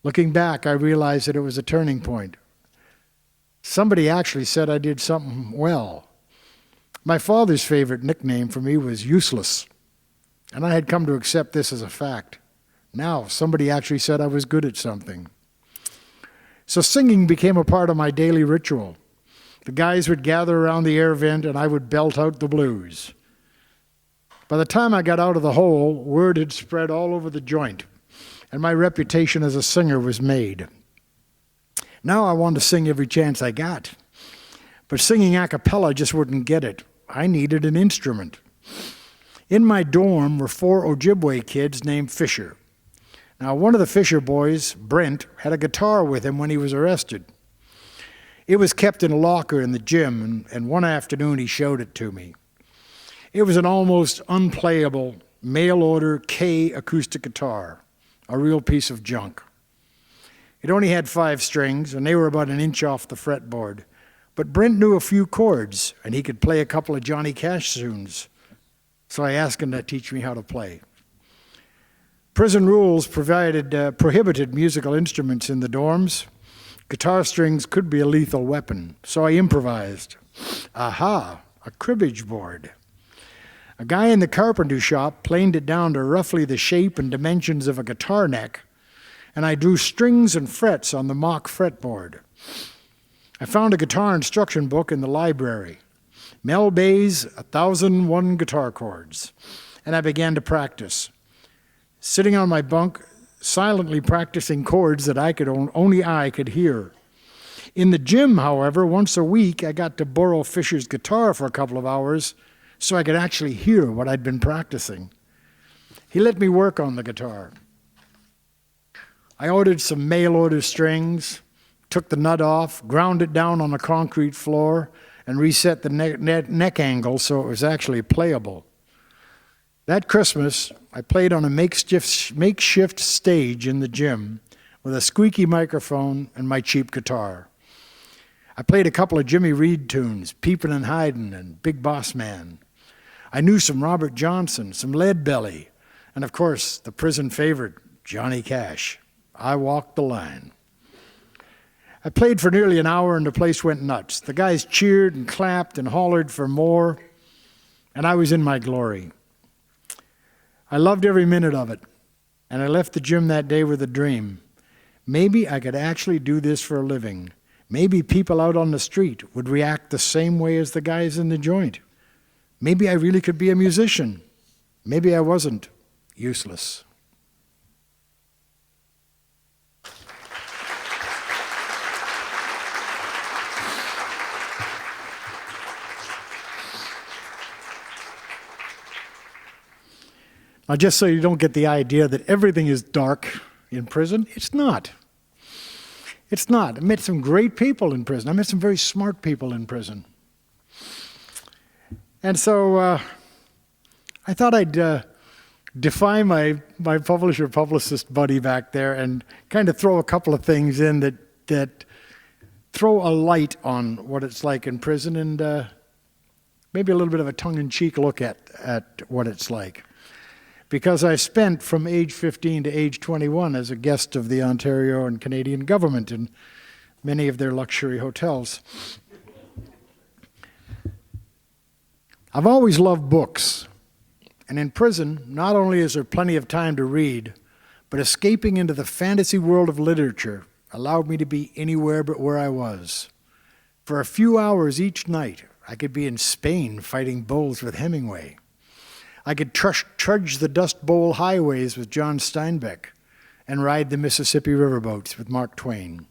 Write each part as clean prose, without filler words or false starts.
Looking back, I realized that it was a turning point. Somebody actually said I did something well. My father's favorite nickname for me was Useless, and I had come to accept this as a fact. Now, somebody actually said I was good at something. So singing became a part of my daily ritual. The guys would gather around the air vent, and I would belt out the blues. By the time I got out of the hole, word had spread all over the joint, and my reputation as a singer was made. Now I wanted to sing every chance I got, but singing a cappella just wouldn't get it. I needed an instrument. In my dorm were 4 Ojibwe kids named Fisher. Now, one of the Fisher boys, Brent, had a guitar with him when he was arrested. It was kept in a locker in the gym, and one afternoon he showed it to me. It was an almost unplayable mail-order K acoustic guitar, a real piece of junk. It only had 5 strings, and they were about an inch off the fretboard. But Brent knew a few chords, and he could play a couple of Johnny Cash tunes. So I asked him to teach me how to play. Prison rules prohibited musical instruments in the dorms. Guitar strings could be a lethal weapon, so I improvised. Aha, a cribbage board. A guy in the carpenter shop planed it down to roughly the shape and dimensions of a guitar neck, and I drew strings and frets on the mock fretboard. I found a guitar instruction book in the library, Mel Bay's 1001 Guitar Chords, and I began to practice. Sitting on my bunk, silently practicing chords that only I could hear. In the gym, however, once a week, I got to borrow Fisher's guitar for a couple of hours so I could actually hear what I'd been practicing. He let me work on the guitar. I ordered some mail-order strings, took the nut off, ground it down on the concrete floor, and reset the neck angle so it was actually playable. That Christmas, I played on a makeshift stage in the gym with a squeaky microphone and my cheap guitar. I played a couple of Jimmy Reed tunes, Peepin' and Hidin' and Big Boss Man. I knew some Robert Johnson, some Lead Belly, and of course, the prison favorite, Johnny Cash. I Walked the Line. I played for nearly an hour and the place went nuts. The guys cheered and clapped and hollered for more, and I was in my glory. I loved every minute of it, and I left the gym that day with a dream. Maybe I could actually do this for a living. Maybe people out on the street would react the same way as the guys in the joint. Maybe I really could be a musician. Maybe I wasn't useless. Now, just so you don't get the idea that everything is dark in prison, it's not. It's not. I met some great people in prison. I met some very smart people in prison. And so I thought I'd defy my publicist buddy back there and kind of throw a couple of things in that throw a light on what it's like in prison and maybe a little bit of a tongue-in-cheek look at what it's like. Because I spent from age 15 to age 21 as a guest of the Ontario and Canadian government in many of their luxury hotels. I've always loved books, and in prison, not only is there plenty of time to read, but escaping into the fantasy world of literature allowed me to be anywhere but where I was. For a few hours each night, I could be in Spain fighting bulls with Hemingway. I could trudge the Dust Bowl highways with John Steinbeck and ride the Mississippi riverboats with Mark Twain.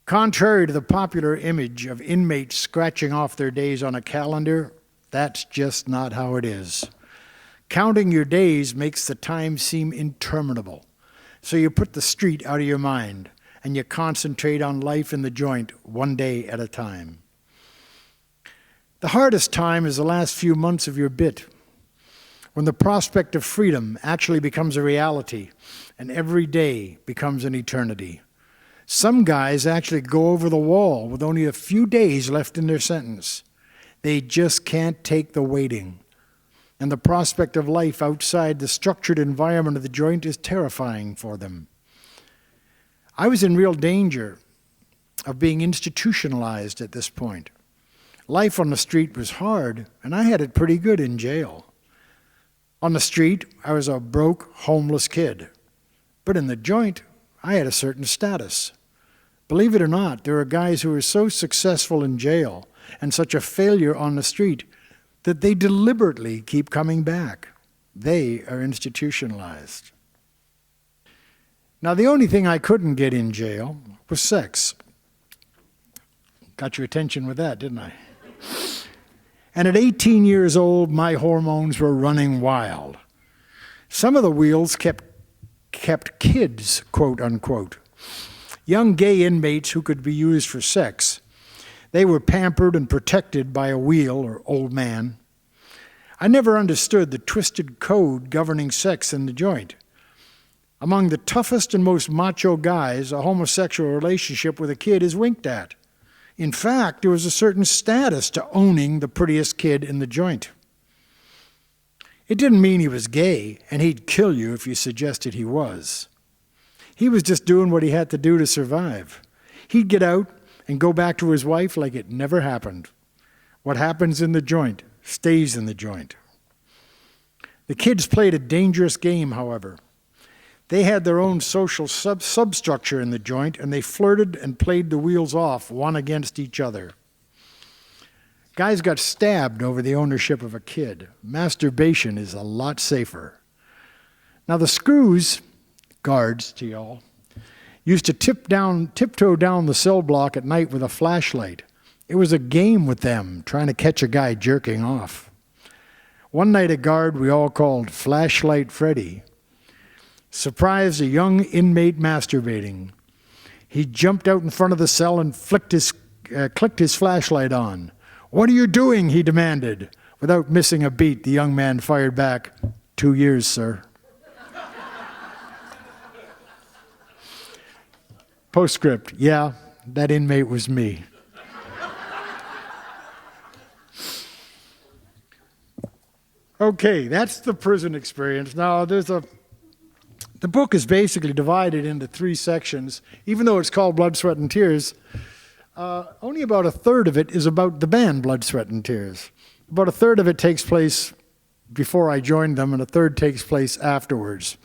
Contrary to the popular image of inmates scratching off their days on a calendar, that's just not how it is. Counting your days makes the time seem interminable. So you put the street out of your mind and you concentrate on life in the joint one day at a time. The hardest time is the last few months of your bit, when the prospect of freedom actually becomes a reality and every day becomes an eternity. Some guys actually go over the wall with only a few days left in their sentence. They just can't take the waiting. And the prospect of life outside the structured environment of the joint is terrifying for them. I was in real danger of being institutionalized at this point. Life on the street was hard, and I had it pretty good in jail. On the street, I was a broke, homeless kid. But in the joint, I had a certain status. Believe it or not, there are guys who are so successful in jail and such a failure on the street that they deliberately keep coming back. They are institutionalized. Now, the only thing I couldn't get in jail was sex. Got your attention with that, didn't I? And at 18 years old, my hormones were running wild. Some of the wheels kept kids, quote unquote, young gay inmates who could be used for sex. They were pampered and protected by a wheel or old man. I never understood the twisted code governing sex in the joint. Among the toughest and most macho guys, a homosexual relationship with a kid is winked at. In fact, there was a certain status to owning the prettiest kid in the joint. It didn't mean he was gay, and he'd kill you if you suggested he was. He was just doing what he had to do to survive. He'd get out and go back to his wife like it never happened. What happens in the joint stays in the joint. The kids played a dangerous game, however. They had their own social substructure in the joint, and they flirted and played the wheels off, one against each other. Guys got stabbed over the ownership of a kid. Masturbation is a lot safer. Now the screws, guards to y'all, used to tiptoe down the cell block at night with a flashlight. It was a game with them, trying to catch a guy jerking off. One night a guard we all called Flashlight Freddy surprised a young inmate masturbating. He jumped out in front of the cell and clicked his flashlight on. "What are you doing?" he demanded. Without missing a beat, the young man fired back, 2 years, sir. Postscript, yeah, that inmate was me. Okay, that's the prison experience. Now, the book is basically divided into 3 sections. Even though it's called Blood, Sweat, and Tears, only about a third of it is about the band Blood, Sweat, and Tears. About a third of it takes place before I joined them, and a third takes place afterwards.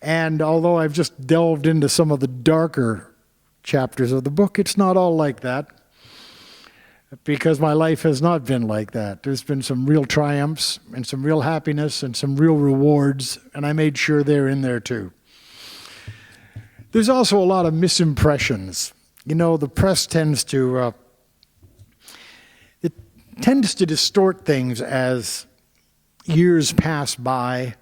And although I've just delved into some of the darker chapters of the book, it's not all like that, because my life has not been like that. There's been some real triumphs and some real happiness and some real rewards, and I made sure they're in there too. There's also a lot of misimpressions. You know, the press tends to distort things as years pass by.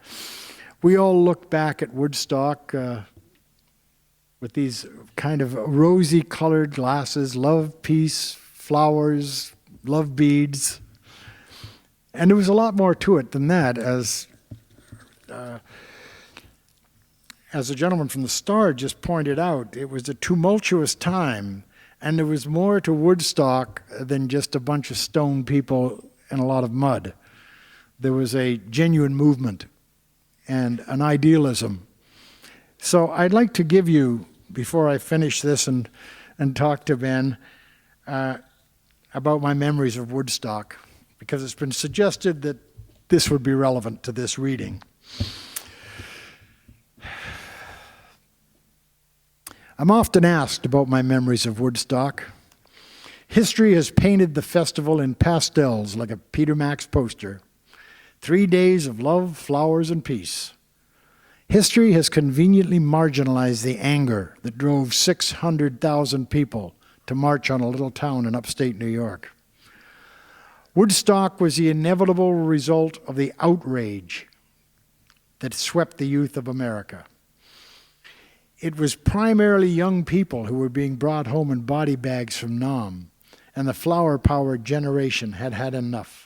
We all look back at Woodstock with these kind of rosy-colored glasses, love, peace, flowers, love beads. And there was a lot more to it than that, as a gentleman from the Star just pointed out. It was a tumultuous time, and there was more to Woodstock than just a bunch of stone people and a lot of mud. There was a genuine movement and an idealism. So I'd like to give you, before I finish this and talk to Ben, about my memories of Woodstock, because it's been suggested that this would be relevant to this reading. I'm often asked about my memories of Woodstock. History has painted the festival in pastels like a Peter Max poster. 3 days of love, flowers, and peace. History has conveniently marginalized the anger that drove 600,000 people to march on a little town in upstate New York. Woodstock was the inevitable result of the outrage that swept the youth of America. It was primarily young people who were being brought home in body bags from Nam, and the flower-powered generation had had enough.